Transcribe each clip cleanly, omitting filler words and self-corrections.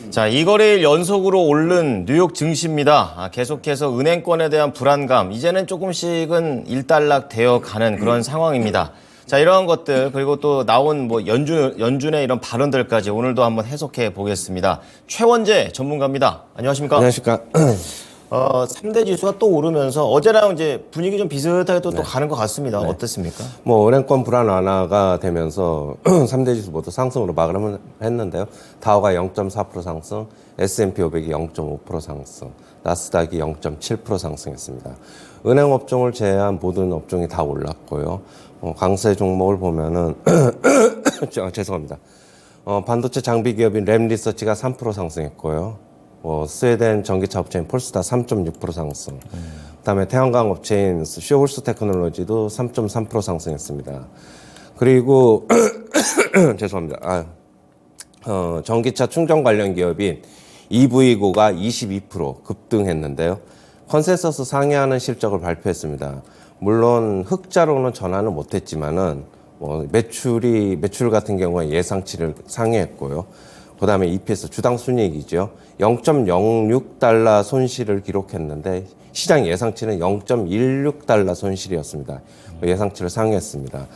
자, 이거래일 연속으로 오른 뉴욕 증시입니다. 계속해서 은행권에 대한 불안감, 이제는 조금씩은 일단락되어 가는 그런 상황입니다. 자, 이러한 것들, 그리고 또 나온 연준의 이런 발언들까지 오늘도 한번 해석해 보겠습니다. 최원재 전문가입니다. 안녕하십니까? 안녕하십니까? 3대 지수가 또 오르면서 어제랑 이제 분위기 좀 비슷하게 또 가는 것 같습니다. 어떻습니까? 은행권 불안 완화가 되면서 3대 지수 모두 상승으로 마감을 했는데요. 다우가 0.4% 상승, S&P 500이 0.5% 상승, 나스닥이 0.7% 상승했습니다. 은행 업종을 제외한 모든 업종이 다 올랐고요. 강세 종목을 보면은 죄송합니다. 반도체 장비 기업인 램리서치가 3% 상승했고요. 스웨덴 전기차 업체인 폴스타 3.6% 상승. 그다음에 태양광 업체인 쇼홀스 테크놀로지도 3.3% 상승했습니다. 그리고 죄송합니다. 전기차 충전 관련 기업인 EV고가 22% 급등했는데요. 컨센서스 상회하는 실적을 발표했습니다. 물론 흑자로는 전환을 못했지만은 매출 같은 경우에 예상치를 상회했고요. 그다음에 EPS 주당 순이익이죠. 0.06달러 손실을 기록했는데 시장 예상치는 0.16달러 손실이었습니다. 예상치를 상회했습니다.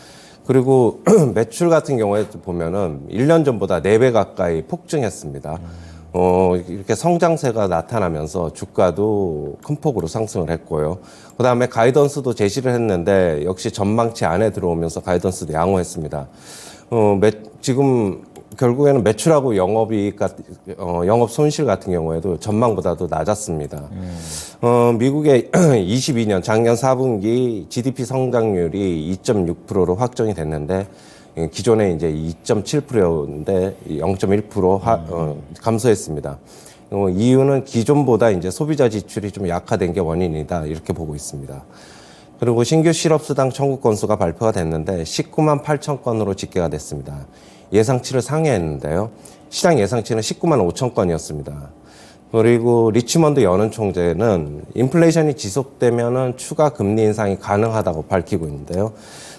그리고 매출 같은 경우에 보면은 1년 전보다 4배 가까이 폭증했습니다. 이렇게 성장세가 나타나면서 주가도 큰 폭으로 상승을 했고요. 그 다음에 가이던스도 제시를 했는데 역시 전망치 안에 들어오면서 가이던스도 양호했습니다. 지금 결국에는 매출하고 영업 손실 같은 경우에도 전망보다도 낮았습니다. 미국의 22년 작년 4분기 GDP 성장률이 2.6%로 확정이 됐는데 기존에 이제 2.7%였는데 0.1% 감소했습니다. 이유는 기존보다 이제 소비자 지출이 좀 약화된 게 원인이다 이렇게 보고 있습니다. 그리고 신규 실업수당 청구 건수가 발표가 됐는데 19만 8천 건으로 집계가 됐습니다. 예상치를 상회했는데요. 시장 예상치는 19만 5천 건이었습니다. 그리고 리치먼드 연은 총재는 인플레이션이 지속되면은 추가 금리 인상이 가능하다고 밝히고 있는데요.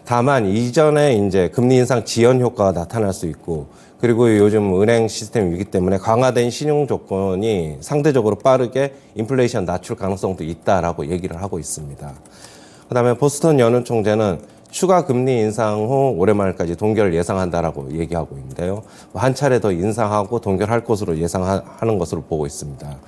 다만 이전에 이제 금리 인상 지연 효과가 나타날 수 있고, 그리고 요즘 은행 시스템 위기 때문에 강화된 신용 조건이 상대적으로 빠르게 인플레이션 낮출 가능성도 있다라고 얘기를 하고 있습니다. 그다음에 보스턴 연은 총재는 추가 금리 인상 후 올해 말까지 동결을 예상한다라고 얘기하고 있는데요. 한 차례 더 인상하고 동결할 것으로 예상하는 것으로 보고 있습니다.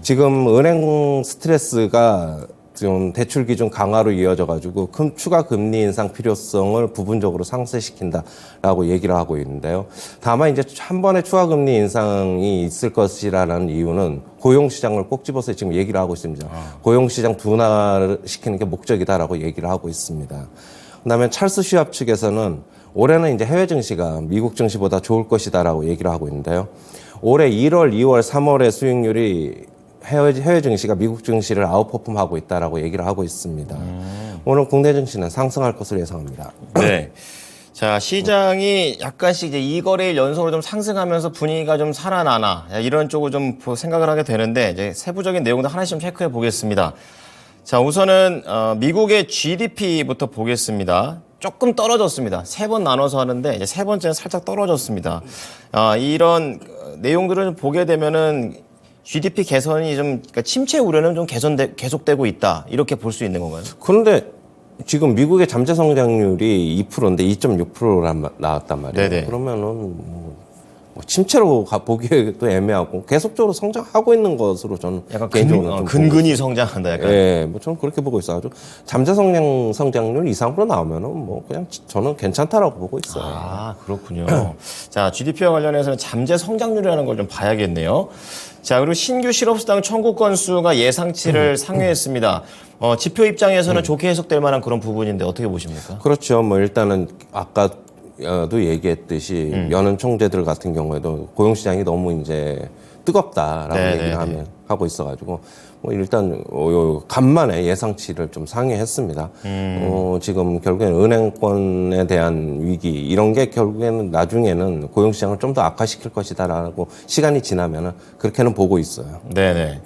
지금 은행 스트레스가 좀 대출 기준 강화로 이어져 가지고 큰 추가 금리 인상 필요성을 부분적으로 상쇄시킨다라고 얘기를 하고 있는데요. 다만 이제 한 번에 추가 금리 인상이 있을 것이라는 이유는 고용 시장을 꼭 집어서 지금 얘기를 하고 있습니다. 고용 시장 둔화시키는 게 목적이다라고 얘기를 하고 있습니다. 그다음에 찰스 슈왑 측에서는 올해는 이제 해외 증시가 미국 증시보다 좋을 것이다라고 얘기를 하고 있는데요. 올해 1월, 2월, 3월의 수익률이 해외 증시가 미국 증시를 아웃퍼폼하고 있다라고 얘기를 하고 있습니다. 오늘 국내 증시는 상승할 것으로 예상합니다. 네. 자, 시장이 약간씩 이제 이거래일 연속으로 좀 상승하면서 분위기가 좀 살아나나 이런 쪽을 좀 생각을 하게 되는데 이제 세부적인 내용도 하나씩 좀 체크해 보겠습니다. 자, 우선은 미국의 GDP부터 보겠습니다. 조금 떨어졌습니다. 3번 나눠서 하는데 이제 3번째는 살짝 떨어졌습니다. 이런 내용들을 보게 되면은 GDP 개선이 좀 그러니까 침체 우려는 좀 계속되고 있다 이렇게 볼 수 있는 건가요? 그런데 지금 미국의 잠재 성장률이 2%인데 2.6%로 나왔단 말이에요. 네네. 그러면은 침체로 보기에도 애매하고 계속적으로 성장하고 있는 것으로 저는 약간 개인적으로 좀 근근히 성장한다 약간. 예, 저는 그렇게 보고 있어요. 아주 잠재 성장률 이상으로 나오면은 그냥 저는 괜찮다라고 보고 있어요. 아, 그렇군요. 자, GDP와 관련해서는 잠재 성장률이라는 걸 좀 봐야겠네요. 자, 그리고 신규 실업수당 청구 건수가 예상치를 상회했습니다. 지표 입장에서는 좋게 해석될 만한 그런 부분인데 어떻게 보십니까? 그렇죠. 일단은 아까도 얘기했듯이 연은 총재들 같은 경우에도 고용시장이 너무 이제 뜨겁다라고 얘기를 하고 있어가지고 일단 간만에 예상치를 좀 상회했습니다. 지금 결국에는 은행권에 대한 위기 이런 게 결국에는 나중에는 고용시장을 좀 더 악화시킬 것이다라고 시간이 지나면은 그렇게는 보고 있어요. 네네.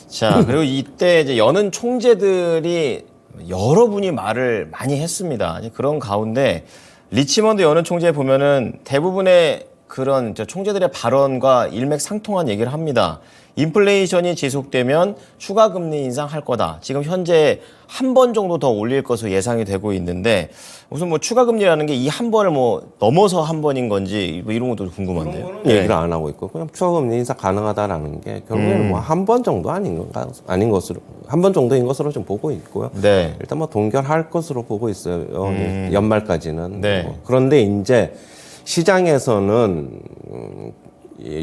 자, 그리고 이때 이제 연은 총재들이 여러분이 말을 많이 했습니다. 그런 가운데 리치먼드 연은 총재 보면은 대부분의 그런 총재들의 발언과 일맥상통한 얘기를 합니다. 인플레이션이 지속되면 추가 금리 인상할 거다. 지금 현재 한 번 정도 더 올릴 것으로 예상이 되고 있는데 우선 뭐 추가 금리라는 게 이 한 번을 뭐 넘어서 한 번인 건지 뭐 이런 것도 궁금한데요. 얘기를 안 하고 있고 그냥 추가금리 인상 가능하다라는 게 결국에는 뭐 한 번 정도 아닌 것으로 한 번 정도인 것으로 좀 보고 있고요. 네. 일단 뭐 동결할 것으로 보고 있어요. 연말까지는. 네. 그런데 이제 시장에서는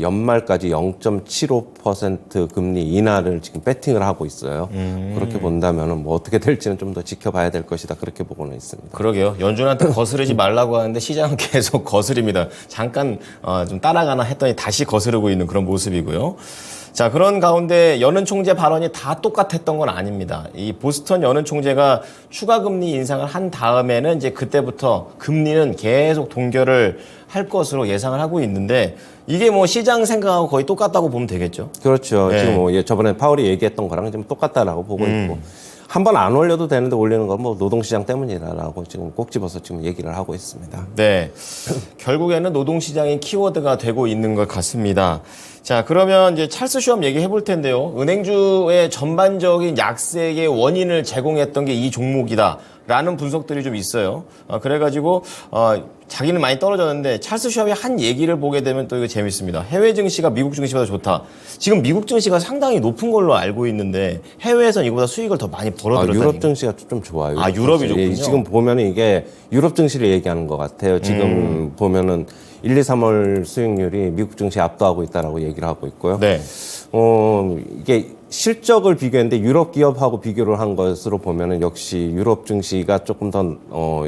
연말까지 0.75% 금리 인하를 지금 배팅을 하고 있어요. 그렇게 본다면은 뭐 어떻게 될지는 좀 더 지켜봐야 될 것이다. 그렇게 보고는 있습니다. 그러게요. 연준한테 거스르지 말라고 하는데 시장은 계속 거스립니다. 잠깐 좀 따라가나 했더니 다시 거스르고 있는 그런 모습이고요. 자, 그런 가운데 여는 총재 발언이 다 똑같았던 건 아닙니다. 이 보스턴 여는 총재가 추가 금리 인상을 한 다음에는 이제 그때부터 금리는 계속 동결을 할 것으로 예상을 하고 있는데 이게 뭐 시장 생각하고 거의 똑같다고 보면 되겠죠. 그렇죠. 네. 지금 뭐 저번에 파월이 얘기했던 거랑 좀 똑같다라고 보고 있고 한 번 안 올려도 되는데 올리는 건 뭐 노동시장 때문이라고 지금 꼭 집어서 지금 얘기를 하고 있습니다. 네. 결국에는 노동시장이 키워드가 되고 있는 것 같습니다. 자, 그러면 이제 찰스 슈왑 얘기해 볼 텐데요. 은행주의 전반적인 약세의 원인을 제공했던 게 이 종목이다라는 분석들이 좀 있어요. 그래가지고, 자기는 많이 떨어졌는데 찰스 슈왑이 한 얘기를 보게 되면 또 이거 재밌습니다. 해외 증시가 미국 증시보다 좋다. 지금 미국 증시가 상당히 높은 걸로 알고 있는데 해외에선 이거보다 수익을 더 많이 벌어들었다는 유럽 증시가 좀 좋아요. 유럽이 좋군요. 지금 보면은 이게 유럽 증시를 얘기하는 것 같아요. 지금 보면은 1, 2, 3월 수익률이 미국 증시 압도하고 있다라고 얘기를 하고 있고요. 네. 이게 실적을 비교했는데 유럽 기업하고 비교를 한 것으로 보면은 역시 유럽 증시가 조금 더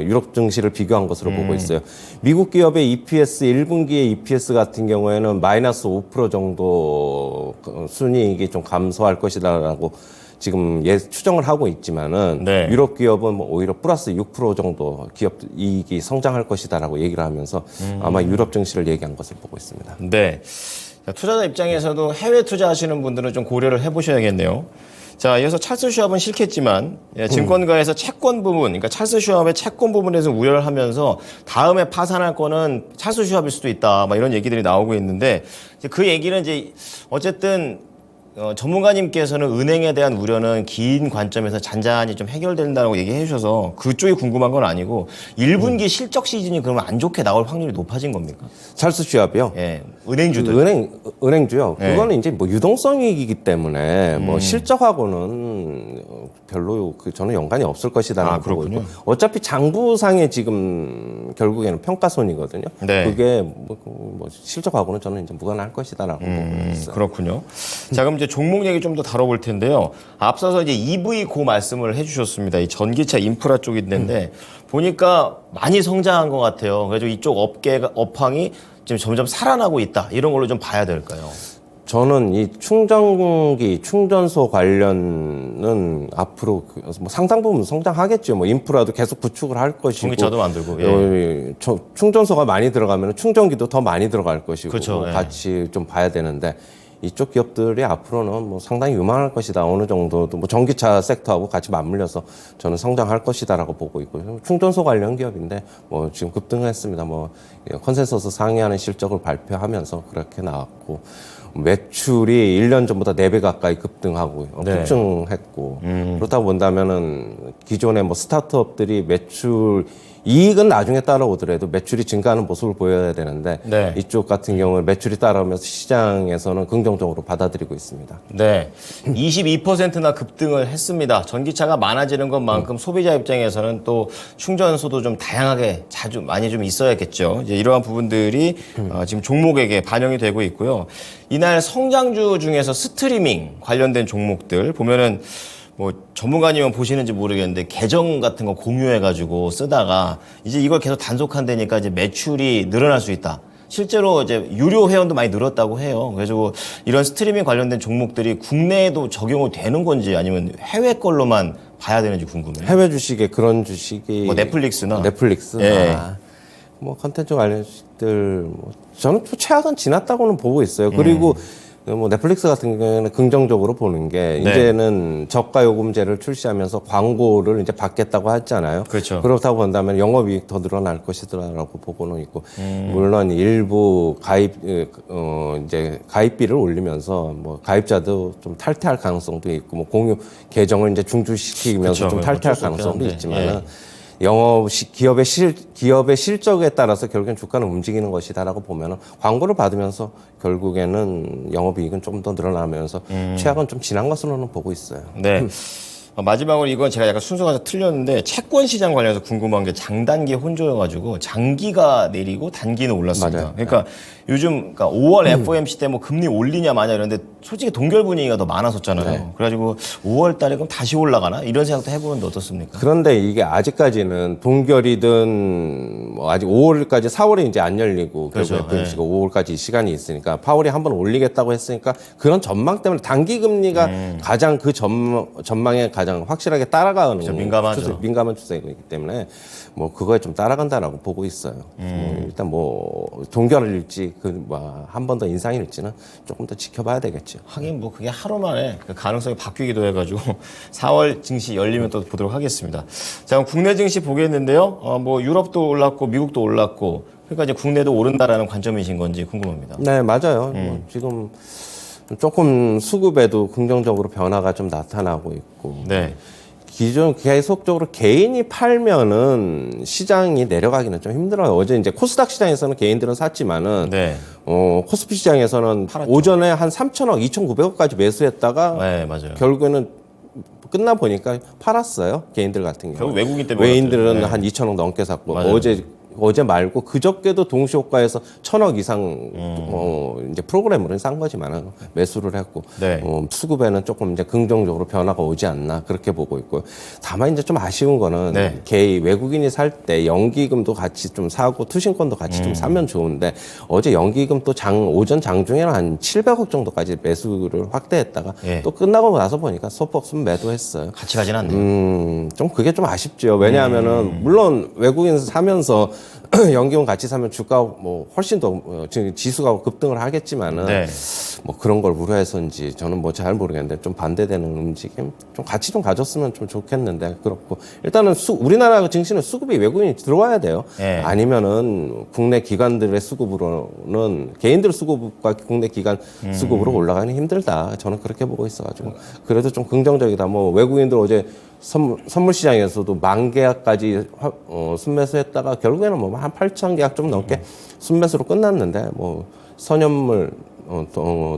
유럽 증시를 비교한 것으로 보고 있어요. 미국 기업의 EPS 1분기의 EPS 같은 경우에는 마이너스 5% 정도 순이익이 좀 감소할 것이다라고 지금 추정을 하고 있지만은 네. 유럽 기업은 뭐 오히려 플러스 6% 정도 기업 이익이 성장할 것이다라고 얘기를 하면서 아마 유럽 증시를 얘기한 것을 보고 있습니다. 네. 자, 투자자 입장에서도 해외 투자하시는 분들은 좀 고려를 해보셔야겠네요. 자, 이어서 찰스 슈왑은 싫겠지만 증권가에서 채권 부분, 그러니까 찰스 슈왑의 채권 부분에서 우려를 하면서 다음에 파산할 거는 찰스 슈왑일 수도 있다, 막 이런 얘기들이 나오고 있는데 이제 그 얘기는 이제 어쨌든 전문가님께서는 은행에 대한 우려는 긴 관점에서 잔잔히 좀 해결된다고 얘기해 주셔서 그쪽이 궁금한 건 아니고 1분기 실적 시즌이 그러면 안 좋게 나올 확률이 높아진 겁니까? 찰스 슈왑이요? 예, 은행주들. 은행주요. 네. 그거는 이제 뭐 유동성이기 때문에 뭐 실적하고는 별로 저는 연관이 없을 것이다라고 보고 그렇군요. 있고 어차피 장부상의 지금 결국에는 평가손이거든요. 네. 그게 뭐 실적하고는 저는 이제 무관할 것이다라고 보고 있어요. 그렇군요. 자, 그럼 이제 종목 얘기 좀 더 다뤄볼 텐데요. 앞서서 이제 EV 고 말씀을 해주셨습니다. 이 전기차 인프라 쪽이 있는데 보니까 많이 성장한 것 같아요. 그래서 이쪽 업황이 지금 점점 살아나고 있다. 이런 걸로 좀 봐야 될까요? 저는 이 충전기, 충전소 관련은 앞으로 뭐 상당 부분 성장하겠죠. 뭐 인프라도 계속 구축을 할 것이고. 전기차도 만들고. 예. 충전소가 많이 들어가면 충전기도 더 많이 들어갈 것이고. 그렇죠. 예. 같이 좀 봐야 되는데 이쪽 기업들이 앞으로는 뭐 상당히 유망할 것이다. 어느 정도도 뭐 전기차 섹터하고 같이 맞물려서 저는 성장할 것이다라고 보고 있고요. 충전소 관련 기업인데 뭐 지금 급등했습니다. 뭐 컨센서스 상회하는 실적을 발표하면서 그렇게 나왔고 매출이 1년 전보다 4배 가까이 급등하고 네. 급증했고 그렇다 본다면은 기존의 뭐 스타트업들이 매출 이익은 나중에 따라오더라도 매출이 증가하는 모습을 보여야 되는데 네. 이쪽 같은 경우는 매출이 따라오면서 시장에서는 긍정적으로 받아들이고 있습니다. 네. 22%나 급등을 했습니다. 전기차가 많아지는 것만큼 소비자 입장에서는 또 충전소도 좀 다양하게 자주 많이 좀 있어야겠죠. 이제 이러한 부분들이 지금 종목에게 반영이 되고 있고요. 이날 성장주 중에서 스트리밍 관련된 종목들 보면은 뭐 전문가님은 보시는지 모르겠는데 계정 같은 거 공유해가지고 쓰다가 이제 이걸 계속 단속한다니까 이제 매출이 늘어날 수 있다. 실제로 이제 유료 회원도 많이 늘었다고 해요. 그래서 이런 스트리밍 관련된 종목들이 국내에도 적용이 되는 건지 아니면 해외 걸로만 봐야 되는지 궁금해요. 해외 주식에 그런 주식이 뭐 넷플릭스나 넷플릭스나 뭐 컨텐츠 관련 주식들 뭐 저는 또 최악은 지났다고는 보고 있어요. 그리고 뭐 넷플릭스 같은 경우에는 긍정적으로 보는 게 네. 이제는 저가 요금제를 출시하면서 광고를 이제 받겠다고 했잖아요. 그렇죠. 그렇다고 본다면 영업이익 더 늘어날 것이다라고 보고는 있고 물론 일부 이제 가입비를 올리면서 뭐 가입자도 좀 탈퇴할 가능성도 있고 뭐 공유 계정을 이제 중지시키면서 그렇죠. 좀 탈퇴할 어쩔 수 없긴 가능성도 한데. 있지만은. 예. 기업의 실적에 따라서 결국엔 주가는 움직이는 것이다라고 보면은 광고를 받으면서 결국에는 영업이익은 좀 더 늘어나면서 최악은 좀 지난 것으로는 보고 있어요. 네. 마지막으로 이건 제가 약간 순서가 틀렸는데 채권 시장 관련해서 궁금한 게 장단기 혼조여가지고 장기가 내리고 단기는 올랐습니다. 맞아요. 그러니까 요즘 그러니까 5월 FOMC 때 뭐 금리 올리냐 마냐 이런데 솔직히 동결 분위기가 더 많았었잖아요. 네. 그래가지고 5월 달에 그럼 다시 올라가나 이런 생각도 해보는데 어떻습니까? 그런데 이게 아직까지는 동결이든 뭐 아직 5월까지 4월에 이제 안 열리고 그렇죠. 결국 FOMC가 5월까지 시간이 있으니까 파월이 한번 올리겠다고 했으니까 그런 전망 때문에 단기 금리가 가장 그 전망에 가장 확실하게 따라가는 그렇죠. 민감하죠. 민감한 추세이기 때문에 뭐 그거에 좀 따라간다라고 보고 있어요. 뭐 일단 뭐 동결일지 한 번 더 인상일지는 조금 더 지켜봐야 되겠죠. 하긴 뭐 그게 하루 만에 그 가능성이 바뀌기도 해가지고 4월 증시 열리면 또 보도록 하겠습니다. 자, 그럼 국내 증시 보겠는데요. 뭐 유럽도 올랐고 미국도 올랐고 그러니까 이제 국내도 오른다라는 관점이신 건지 궁금합니다. 네, 맞아요. 뭐 지금 조금 수급에도 긍정적으로 변화가 좀 나타나고 있고. 네. 기존 계속적으로 개인이 팔면은 시장이 내려가기는 좀 힘들어요. 어제 이제 코스닥 시장에서는 개인들은 샀지만은 네. 코스피 시장에서는 팔았죠. 오전에 한 3천억, 2,900억까지 매수했다가 네, 맞아요. 결국에는 끝나 보니까 팔았어요. 개인들 같은 경우. 결국 외국인 때문에 외인들은 그렇죠. 네. 한 2천억 넘게 샀고 맞아요. 어제 말고 그저께도 동시 효과에서 1,000억 이상 이제 프로그램으로 산 거지만은 매수를 했고 네. 수급에는 조금 이제 긍정적으로 변화가 오지 않나 그렇게 보고 있고요. 다만 이제 좀 아쉬운 거는 네. 외국인이 살 때 연기금도 같이 좀 사고 투신권도 같이 좀 사면 좋은데 어제 연기금 또 오전 장중에는 한 700억 정도까지 매수를 확대했다가 예. 또 끝나고 나서 보니까 소폭 순매도했어요. 같이 가진 않네요. 좀 그게 좀 아쉽죠. 왜냐하면은 물론 외국인 사면서 연기금 같이 사면 주가 뭐 훨씬 더 지금 지수가 급등을 하겠지만은 네. 뭐 그런 걸 우려해서인지 저는 뭐 잘 모르겠는데 좀 반대되는 움직임 좀 같이 좀 가졌으면 좀 좋겠는데 그렇고 일단은 우리나라 증시는 수급이 외국인이 들어와야 돼요. 네. 아니면은 국내 기관들의 수급으로는 개인들 수급과 국내 기관 수급으로 올라가기는 힘들다. 저는 그렇게 보고 있어가지고 그래도 좀 긍정적이다. 뭐 외국인들 어제 선물 시장에서도 10,000계약까지 순매수했다가 결국에는 뭐 한 8,000계약 좀 넘게 순매수로 끝났는데 뭐 선현물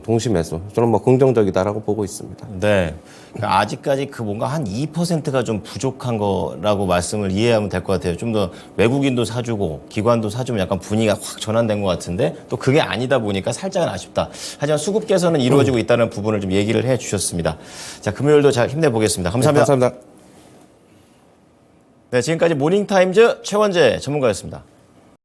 동시 매수 저는 뭐 긍정적이다라고 보고 있습니다. 네. 그러니까 아직까지 그 뭔가 한 2%가 좀 부족한 거라고 말씀을 이해하면 될 것 같아요. 좀 더 외국인도 사주고 기관도 사주면 약간 분위기가 확 전환된 것 같은데 또 그게 아니다 보니까 살짝은 아쉽다. 하지만 수급 개선은 이루어지고 있다는 부분을 좀 얘기를 해 주셨습니다. 자, 금요일도 잘 힘내보겠습니다. 감사합니다. 감사합니다. 네, 지금까지 모닝타임즈 최원재 전문가였습니다.